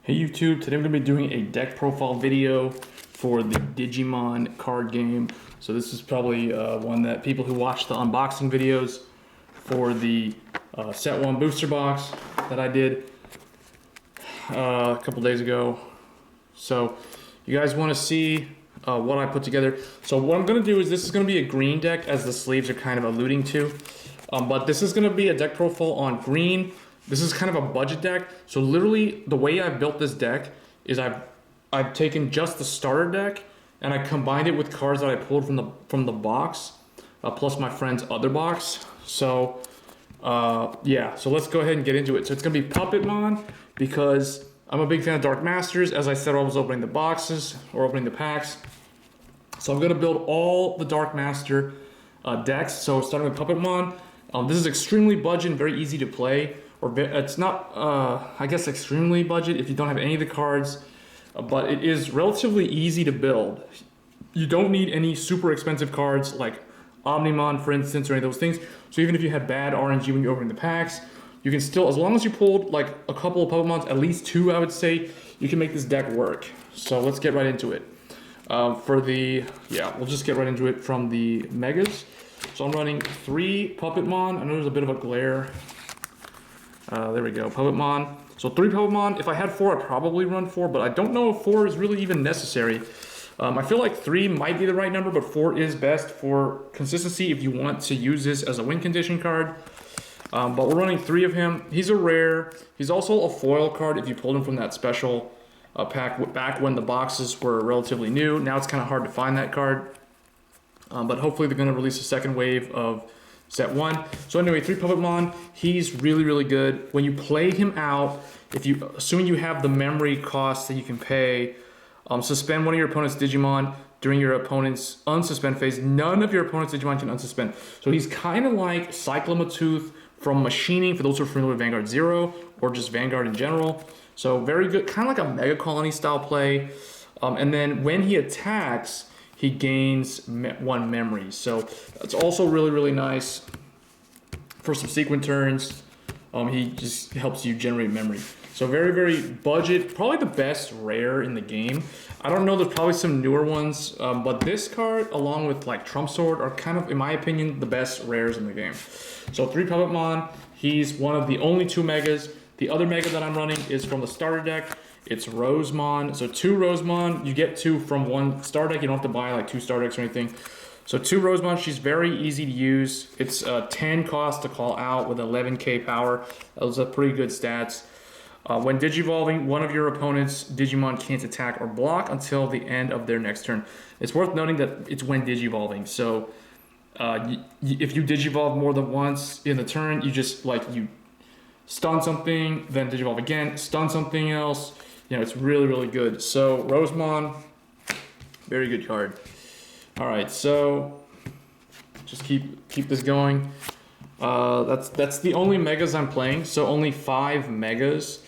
Hey YouTube, today we're going to be doing a deck profile video for the Digimon card game. So this is probably one that people who watch the unboxing videos for the set 1 booster box that I did a couple days ago. So you guys want to see what I put together. So what I'm going to do is this is going to be a green deck, as the sleeves are kind of alluding to. But this is going to be a deck profile on green. This is kind of a budget deck. So literally the way I built this deck is I've taken just the starter deck and I combined it with cards that I pulled from the box, plus my friend's other box. So yeah, so let's go ahead and get into it. So it's gonna be Puppetmon because I'm a big fan of Dark Masters. As I said, I was opening the boxes or opening the packs. So I'm gonna build all the Dark Master decks. So starting with Puppetmon. This is extremely budget and very easy to play. Or it's not, I guess, extremely budget if you don't have any of the cards, but it is relatively easy to build. You don't need any super expensive cards like Omnimon, for instance, or any of those things. So even if you had bad RNG when you're opening the packs, you can still, as long as you pulled like a couple of Puppetmons, at least 2, I would say, you can make this deck work. So let's get right into it. We'll just get right into it from the Megas. So I'm running 3 Puppetmon. I know there's a bit of a glare. There we go, Puppetmon. So 3 Puppetmon. If I had 4, I'd probably run 4, but I don't know if 4 is really even necessary. I feel like 3 might be the right number, but 4 is best for consistency if you want to use this as a win condition card. But we're running 3 of him. He's a rare. He's also a foil card if you pulled him from that special pack back when the boxes were relatively new. Now it's kind of hard to find that card. But hopefully they're going to release a second wave of set 1. So anyway, 3 Puppetmon, he's really, really good. When you play him out, assuming you have the memory cost that you can pay, suspend one of your opponent's Digimon during your opponent's unsuspend phase. None of your opponent's Digimon can unsuspend. So he's kind of like Cyclomatooth from Machining, for those who are familiar with Vanguard Zero, or just Vanguard in general. So very good, kind of like a Mega Colony style play. And then when he attacks, he gains 1 memory. So that's also really, really nice for subsequent turns. He just helps you generate memory. So very, very budget, probably the best rare in the game. I don't know, there's probably some newer ones, but this card, along with like Trump Sword, are kind of, in my opinion, the best rares in the game. So 3 Puppetmon, he's one of the only 2 Megas. The other Mega that I'm running is from the starter deck. It's Rosemon. So 2 Rosemon, you get 2 from 1 star deck. You don't have to buy like 2 star decks or anything. So 2 Rosemon, she's very easy to use. It's 10 cost to call out with 11k power. Those are pretty good stats. When Digivolving, one of your opponent's Digimon can't attack or block until the end of their next turn. It's worth noting that it's when Digivolving. So if you Digivolve more than once in the turn, you just you stun something, then Digivolve again, stun something else. You know, it's really, really good. So Rosemon, very good card. All right, so just keep this going. That's the only Megas I'm playing. So only 5 Megas.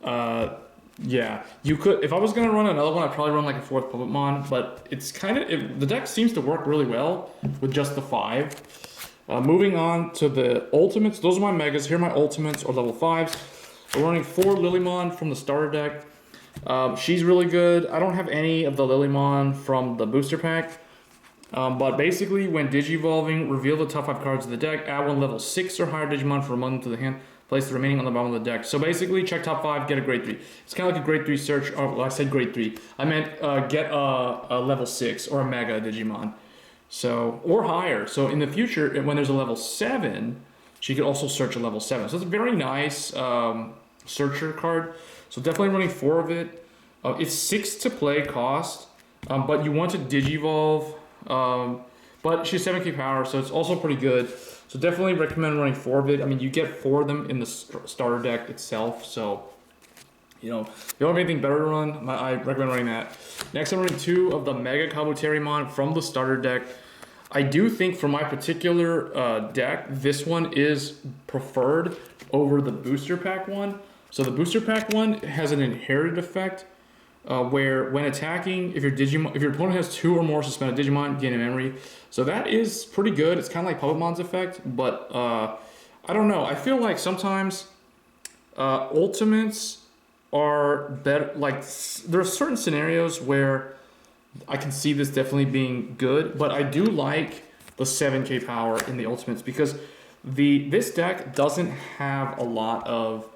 Yeah, you could, if I was gonna run another one, I'd probably run like a 4th Puppetmon. But it's kind of, the deck seems to work really well with just the 5. Moving on to the ultimates. Those are my Megas. Here are my ultimates, or level 5s. We're running 4 Lilymon from the starter deck. She's really good. I don't have any of the Lilymon from the booster pack. But basically, when Digivolving, reveal the top 5 cards of the deck, add 1 level 6 or higher Digimon for a moment to the hand, place the remaining on the bottom of the deck. So basically, check top 5, get a grade 3. It's kind of like a grade 3 search. Oh, well, I said grade 3. I meant get a level 6 or a Mega Digimon. So, or higher. So in the future, when there's a level 7, she could also search a level 7. So it's a very nice searcher card. So definitely running 4 of it. It's 6 to play cost, but you want to Digivolve. But she's 7k power, so it's also pretty good. So definitely recommend running 4 of it. I mean, you get 4 of them in the starter deck itself. So, you know, if you don't have anything better to run, I recommend running that. Next, I'm running 2 of the Mega Kabuterimon from the starter deck. I do think for my particular deck, this one is preferred over the booster pack one. So the booster pack one has an inherited effect where when attacking, if your opponent has 2 or more suspended Digimon, gain a memory. So that is pretty good. It's kind of like Puppetmon's effect, but I don't know. I feel like sometimes ultimates are better. Like there are certain scenarios where I can see this definitely being good, but I do like the 7K power in the ultimates because this deck doesn't have a lot of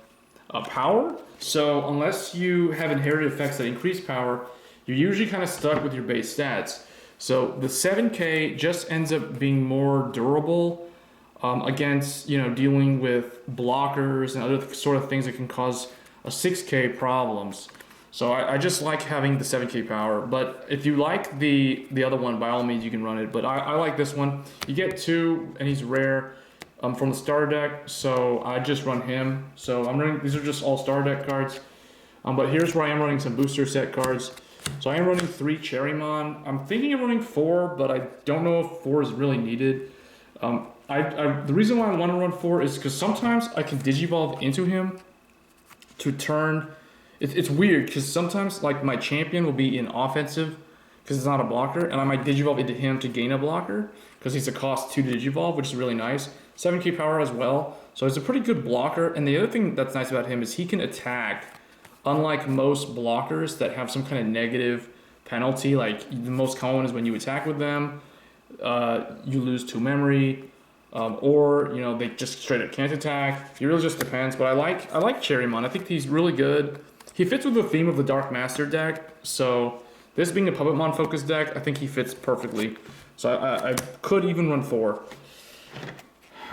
power. So unless you have inherited effects that increase power, you're usually kind of stuck with your base stats. So the 7K just ends up being more durable against, you know, dealing with blockers and other sort of things that can cause a 6K problems. So I just like having the 7K power, but if you like the other one, by all means you can run it. But I like this one. You get 2, and he's rare from the starter deck, so I just run him. So I'm running. These are just all starter deck cards. But here's where I am running some booster set cards. So I am running 3 Cherrymon. I'm thinking of running 4, but I don't know if 4 is really needed. The reason why I want to run 4 is because sometimes I can Digivolve into him to turn. It's weird because sometimes like my champion will be in offensive because it's not a blocker, and I might Digivolve into him to gain a blocker because he's a cost 2 to Digivolve, which is really nice. 7K power as well, so it's a pretty good blocker. And the other thing that's nice about him is he can attack, unlike most blockers that have some kind of negative penalty. Like the most common is when you attack with them, you lose 2 memory. Or you know, they just straight up can't attack. It really just depends. But I like Cherrymon. I think he's really good. He fits with the theme of the Dark Master deck. So this being a Puppetmon focused deck, I think he fits perfectly. So I could even run 4.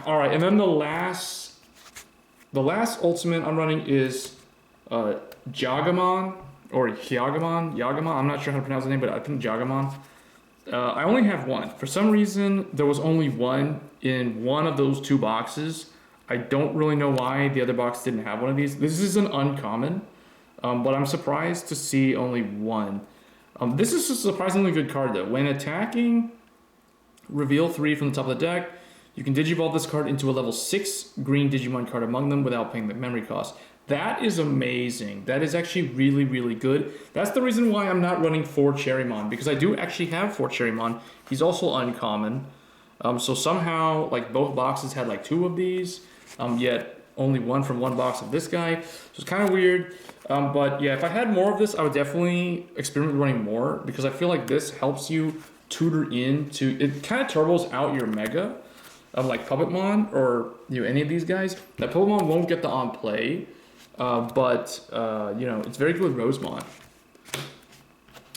All right, and then the last ultimate I'm running is Jagamon or Hyagamon. I'm not sure how to pronounce the name, but I think Jagamon. I only have 1. For some reason, there was only 1 in one of those 2 boxes. I don't really know why the other box didn't have one of these. This is an uncommon, but I'm surprised to see only 1. This is a surprisingly good card though. When attacking, reveal 3 from the top of the deck. You can Digivolve this card into a level 6 green Digimon card among them without paying the memory cost. That is amazing. That is actually really, really good. That's the reason why I'm not running 4 Cherrymon, because I do actually have 4 Cherrymon. He's also uncommon. So somehow, like, both boxes had like 2 of these, yet only 1 from one box of this guy. So it's kind of weird. But yeah, if I had more of this, I would definitely experiment with running more, because I feel like this helps you tutor into, it kind of turbos out your Mega of like Puppetmon or any of these guys. That Puppetmon won't get the on play. But it's very good with Rosemon.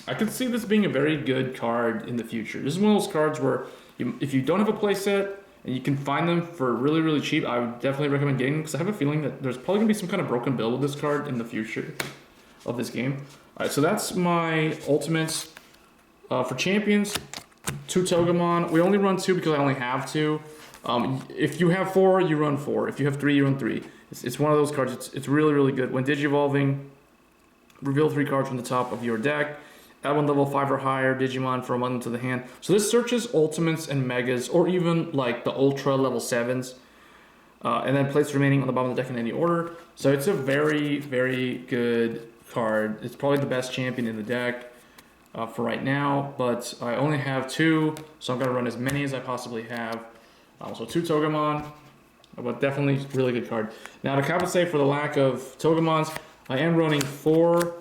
I could see this being a very good card in the future. This is one of those cards where if you don't have a playset and you can find them for really, really cheap, I would definitely recommend getting them, because I have a feeling that there's probably going to be some kind of broken build with this card in the future of this game. Alright, so that's my ultimates. For champions, 2 Togemon. We only run 2 because I only have 2. If you have 4, you run 4. If you have 3, you run 3. It's one of those cards. It's really, really good. When Digivolving, reveal 3 cards from the top of your deck. Add 1 level 5 or higher Digimon from one to the hand. So this searches ultimates and megas, or even like the ultra level 7s. And then place remaining on the bottom of the deck in any order. So it's a very, very good card. It's probably the best champion in the deck for right now. But I only have 2, so I'm going to run as many as I possibly have. So 2 Togemon. But definitely really good card. Now to compensate for the lack of Togemons, I am running 4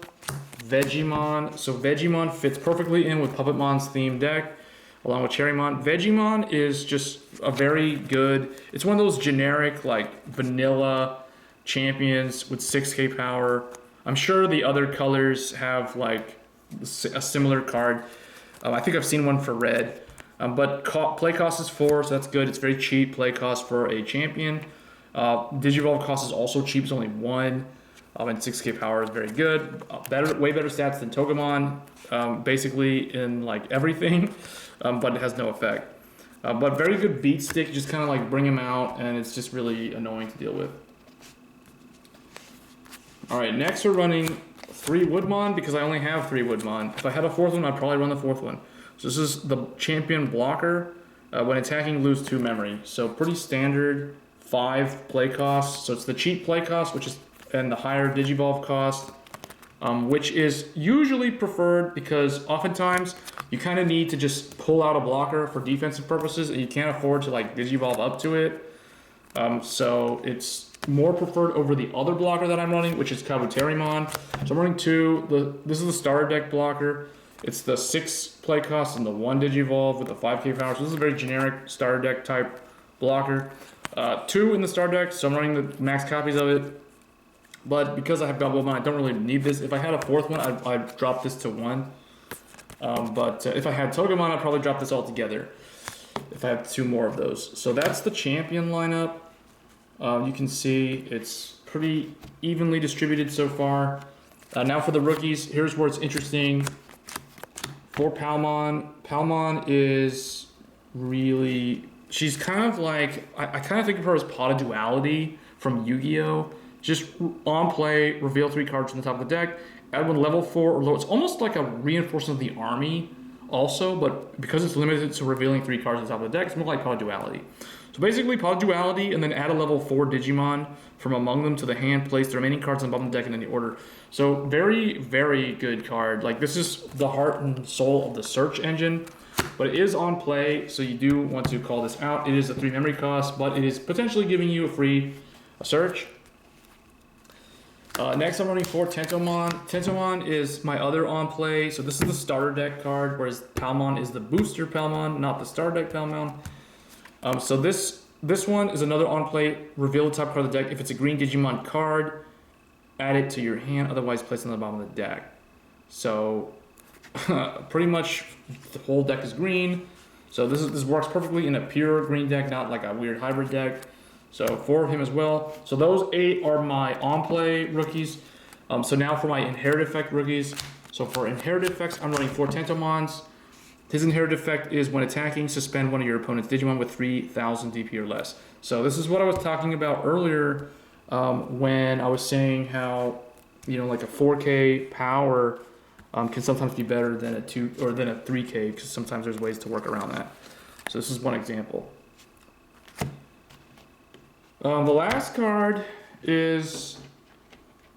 Vegemon. So Vegemon fits perfectly in with Puppetmon's theme deck, along with Cherrymon. Vegemon is just a very good, it's one of those generic like vanilla champions with 6K power. I'm sure the other colors have like a similar card. I think I've seen one for red. But play cost is 4, so that's good. It's very cheap play cost for a champion. Digivolve cost is also cheap. It's only 1. And 6K power is very good. Way better stats than Togemon, basically in like everything, but it has no effect. But very good beat stick. You just kind of like bring him out, and it's just really annoying to deal with. All right, next we're running 3 Woodmon, because I only have 3 Woodmon. If I had a 4th one, I'd probably run the 4th one. So this is the champion blocker. When attacking, lose 2 memory. So pretty standard 5 play cost. So it's the cheap play cost, and the higher Digivolve cost, which is usually preferred because oftentimes you kind of need to just pull out a blocker for defensive purposes, and you can't afford to like Digivolve up to it. So it's more preferred over the other blocker that I'm running, which is Kabuterimon. So I'm running 2. This is the starter deck blocker. It's the 6 play cost and the 1 Digivolve with the 5k power. So this is a very generic starter deck type blocker. 2 in the starter deck, so I'm running the max copies of it. But because I have Gobblemon, I don't really need this. If I had a 4th one, I'd drop this to 1. But if I had Togemon, I'd probably drop this all together if I have 2 more of those. So that's the champion lineup. You can see it's pretty evenly distributed so far. Now for the rookies, here's where it's interesting. For Palmon, Palmon is really, she's kind of like, I kind of think of her as Pot of Duality from Yu-Gi-Oh! Just on play, reveal 3 cards from the top of the deck, add 1 level 4 or lower. It's almost like a reinforcement of the army also, but because it's limited to revealing 3 cards at the top of the deck, it's more like Pot of Duality. So basically Pot of Duality and then add a level 4 Digimon from among them to the hand, place the remaining cards on the bottom of the deck in any order. So very, very good card. Like this is the heart and soul of the search engine, but it is on play, so you do want to call this out. It is a 3 memory cost, but it is potentially giving you a free search. Next I'm running 4 Tentomon. Tentomon is my other on play. So this is the starter deck card, whereas Palmon is the booster Palmon, not the starter deck Palmon. So this one is another on play. Reveal the top card of the deck. If it's a green Digimon card, add it to your hand, otherwise place it on the bottom of the deck. So pretty much the whole deck is green. So this works perfectly in a pure green deck, not like a weird hybrid deck. So 4 of him as well. So those 8 are my on-play rookies. So now for my inherited effect rookies. So for inherited effects, I'm running 4 Tentomons. His inherited effect is when attacking, suspend one of your opponent's Digimon with 3,000 DP or less. So this is what I was talking about earlier when I was saying how, you know, like a 4K power can sometimes be better than a 2 or than a 3K, because sometimes there's ways to work around that. So this is one example. The last card is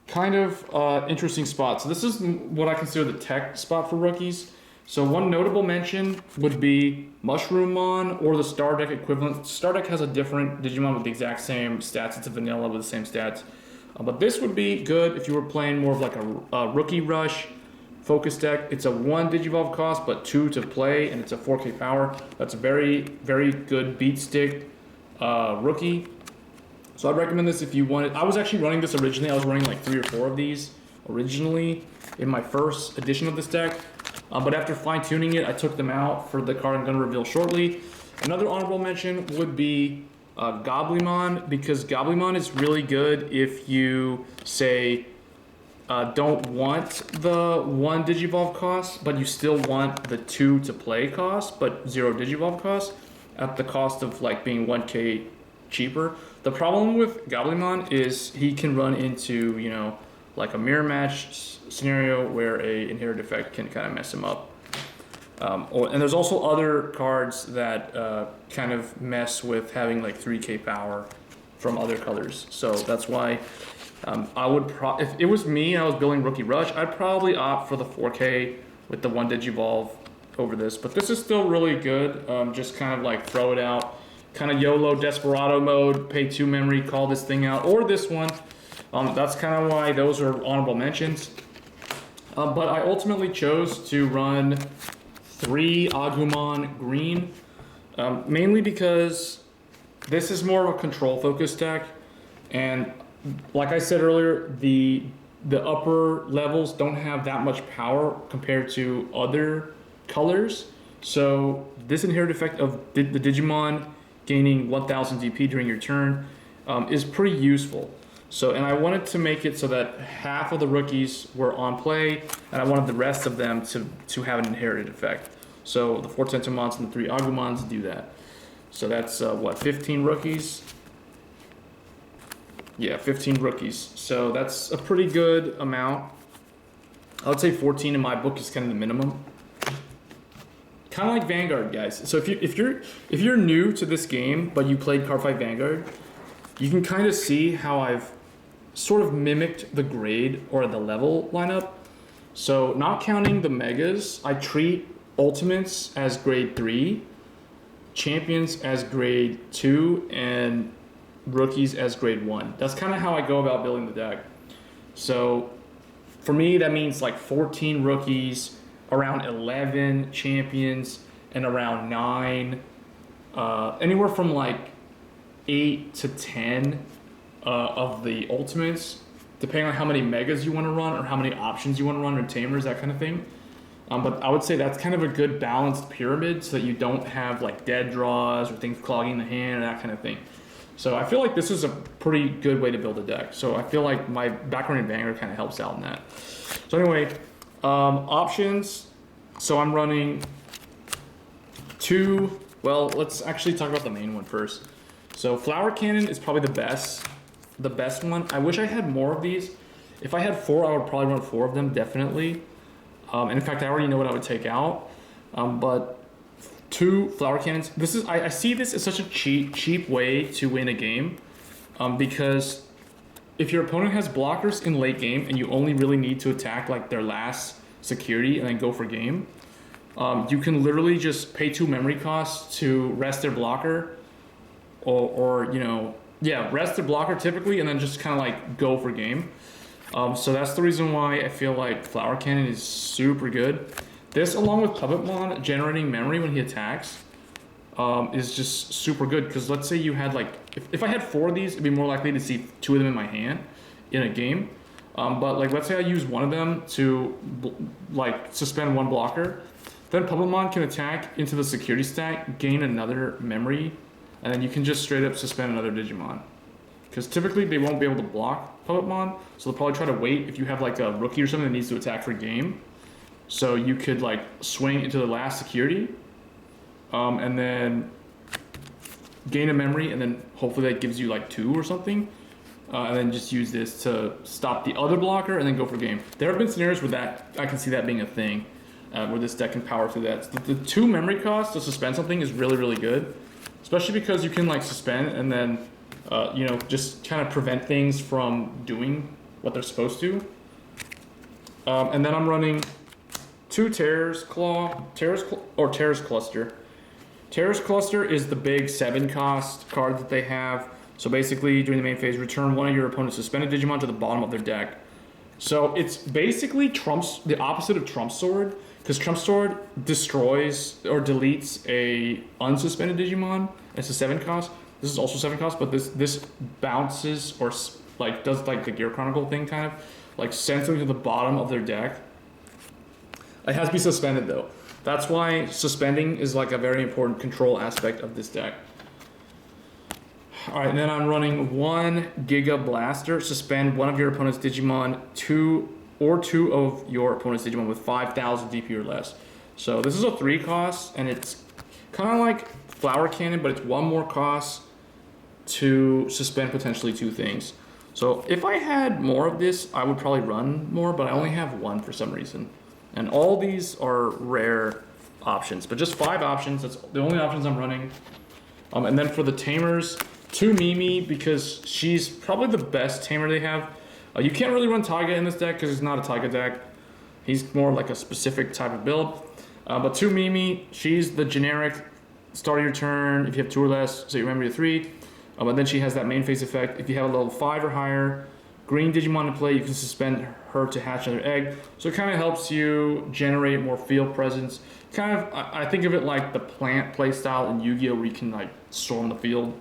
kind of interesting spot. So this is what I consider the tech spot for rookies. So one notable mention would be Mushroomon or the Star Deck equivalent. Star Deck has a different Digimon with the exact same stats. It's a vanilla with the same stats. But this would be good if you were playing more of like a Rookie Rush focus deck. It's a 1 Digivolve cost, but 2 to play, and it's a 4K power. That's a very, very good beat stick rookie. So I'd recommend this if you wanted. I was actually running this originally. I was running like 3 or 4 of these originally in my first edition of this deck. But after fine tuning it, I took them out for the card I'm going to reveal shortly. Another honorable mention would be Gobblemon, because Gobblemon is really good if you say don't want the 1 Digivolve cost, but you still want the 2 to play cost, but 0 Digivolve cost at the cost of like being 1K cheaper. The problem with Gobblemon is he can run into, you know, like a mirror match scenario where a inherited effect can kind of mess him up. And there's also other cards that kind of mess with having like 3K power from other colors. So that's why I would if it was me and I was building Rookie Rush, I'd probably opt for the 4K with the 1 Digivolve over this. But this is still really good. Just kind of like throw it out. Kind of YOLO Desperado mode, pay 2 memory, call this thing out, or this one. That's kind of why those are honorable mentions. But I ultimately chose to run 3 Agumon green, mainly because this is more of a control focused deck, and like I said earlier, the upper levels don't have that much power compared to other colors. So this inherited effect of the Digimon gaining 1000 DP during your turn is pretty useful. So, and I wanted to make it so that half of the rookies were on play, and I wanted the rest of them to have an inherited effect. So the 4 Tentomons and the 3 Agumons do that. So that's what, 15 rookies? Yeah, 15 rookies. So that's a pretty good amount. I would say 14 in my book is kind of the minimum. Kind of like Vanguard, guys. So if you're new to this game but you played Card Fight Vanguard, you can kind of see how I've sort of mimicked the grade or the level lineup. So not counting the megas, I treat ultimates as grade 3, champions as grade 2, and rookies as grade 1. That's kind of how I go about building the deck. So for me, that means like 14 rookies, around 11 champions, and around 9, anywhere from like 8 to 10 of the ultimates, depending on how many megas you want to run or how many options you want to run or tamers, that kind of thing. But I would say that's kind of a good balanced pyramid so that you don't have like dead draws or things clogging the hand or that kind of thing. So I feel like this is a pretty good way to build a deck. So I feel like my background in Vanguard kind of helps out in that. So anyway, options. So I'm running 2, well, let's actually talk about the main one first. So Flower Cannon is probably the best one. I wish I had more of these. If I had 4, I would probably run 4 of them, definitely. And in fact, I already know what I would take out. But 2 Flower Cannons. This is I see this as such a cheap way to win a game, because if your opponent has blockers in late game and you only really need to attack like their last security and then go for game, you can literally just pay 2 memory costs to rest their blocker, or you know, yeah, rest their blocker typically, and then just kind of like go for game. So that's the reason why I feel like Flower Cannon is super good. This, along with Puppetmon generating memory when he attacks, is just super good. Because let's say you had like, if I had 4 of these, it'd be more likely to see 2 of them in my hand in a game. But like, let's say I use one of them to like suspend 1 blocker, then Puppetmon can attack into the security stack, gain another memory, and then you can just straight up suspend another Digimon. Because typically they won't be able to block Puppetmon, so they'll probably try to wait if you have like a rookie or something that needs to attack for game. So you could like swing into the last security, and then gain a memory, and then hopefully that gives you like 2 or something, and then just use this to stop the other blocker and then go for game. There have been scenarios where that I can see that being a thing, where this deck can power through that. The 2 memory costs to suspend something is really good, especially because you can like suspend and then you know, just kind of prevent things from doing what they're supposed to. And then I'm running 2 Terror's Cluster. Terror's Cluster is the big 7 cost card that they have. So basically, during the main phase, return one of your opponent's suspended Digimon to the bottom of their deck. So it's basically the opposite of Trump Sword, because Trump Sword destroys or deletes a unsuspended Digimon. It's a 7 cost. This is also 7 cost, but this bounces or like does like the Gear Chronicle thing, kind of like sends them to the bottom of their deck. It has to be suspended though. That's why suspending is like a very important control aspect of this deck. All right, and then I'm running 1 Giga Blaster. Suspend one of your opponent's Digimon, 2 of your opponent's Digimon with 5,000 DP or less. So this is a 3 cost, and it's kind of like Flower Cannon, but it's 1 more cost to suspend potentially 2 things. So if I had more of this, I would probably run more, but I only have 1 for some reason. And all these are rare options, but just 5 options. That's the only options I'm running. And then for the Tamers, 2 Mimi, because she's probably the best Tamer they have. You can't really run Taiga in this deck because it's not a Taiga deck. He's more like a specific type of build. But 2 Mimi, she's the generic start of your turn. If you have 2 or less, so you remember your 3. But then she has that main phase effect. If you have a level 5 or higher green Digimon to play, you can suspend her to hatch another egg. So it kind of helps you generate more field presence. Kind of, I think of it like the plant playstyle in Yu-Gi-Oh! Where you can like storm the field.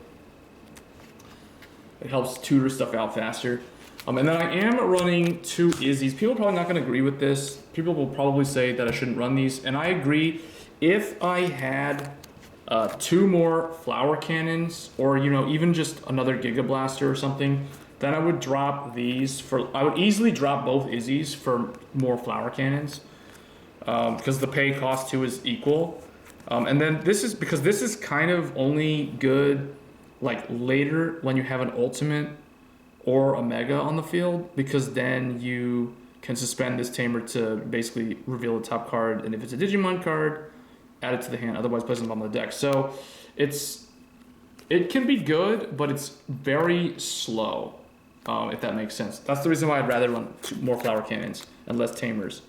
It helps tutor stuff out faster. And then I am running 2 Izzies. People are probably not going to agree with this. People will probably say that I shouldn't run these. And I agree. If I had 2 more Flower Cannons, or you know, even just another Giga Blaster or something, then I would drop these for. I would easily drop both Izzies for more Flower Cannons, because the pay cost 2 is equal. And then this is kind of only good like later when you have an ultimate or a mega on the field, because then you can suspend this Tamer to basically reveal the top card, and if it's a Digimon card, add it to the hand, otherwise place it on the bottom of the deck. So it can be good, but it's very slow, if that makes sense. That's the reason why I'd rather run more Flower Cannons and less Tamers.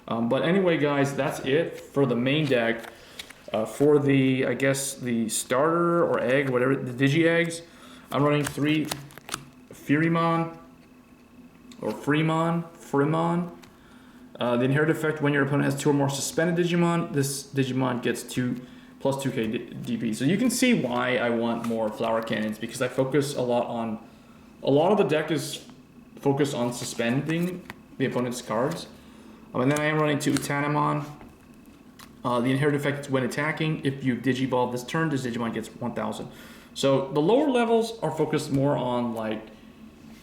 But anyway, guys, that's it for the main deck. For the, I guess, the starter or egg, whatever, the Digi Eggs, I'm running 3 Furimon or Fremon. The inherited effect: when your opponent has 2 or more suspended Digimon, this Digimon gets 2 plus 2k DP. So you can see why I want more flower cannons, because I focus a lot of the deck is focused on suspending the opponent's cards. And then I am running 2 Tamers. The inherited effect is when attacking, if you Digiball this turn, this Digimon gets 1000. So the lower levels are focused more on like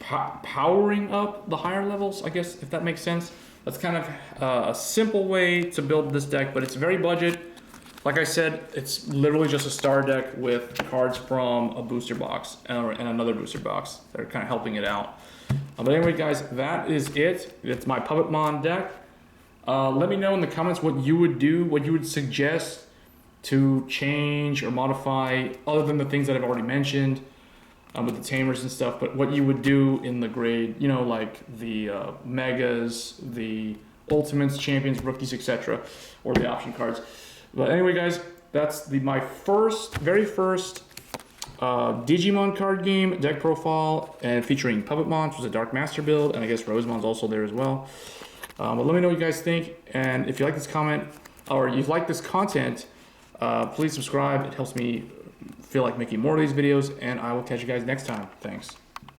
powering up the higher levels, I guess, if that makes sense. That's kind of a simple way to build this deck, but it's very budget. Like I said, it's literally just a starter deck with cards from a booster box and another booster box. They're kind of helping it out. But anyway, guys, that is it. It's my Puppetmon deck. Let me know in the comments what you would do, what you would suggest to change or modify, other than the things that I've already mentioned with the Tamers and stuff, but what you would do in the grade, you know, like the Megas, the Ultimates, Champions, Rookies, etc., or the option cards. But anyway, guys, that's my very first Digimon card game deck profile, and featuring Puppetmon, which was a Dark Master build, and I guess Rosemon's also there as well. But let me know what you guys think, and if you like this comment or you like this content, please subscribe. It helps me feel like making more of these videos, and I will catch you guys next time. Thanks.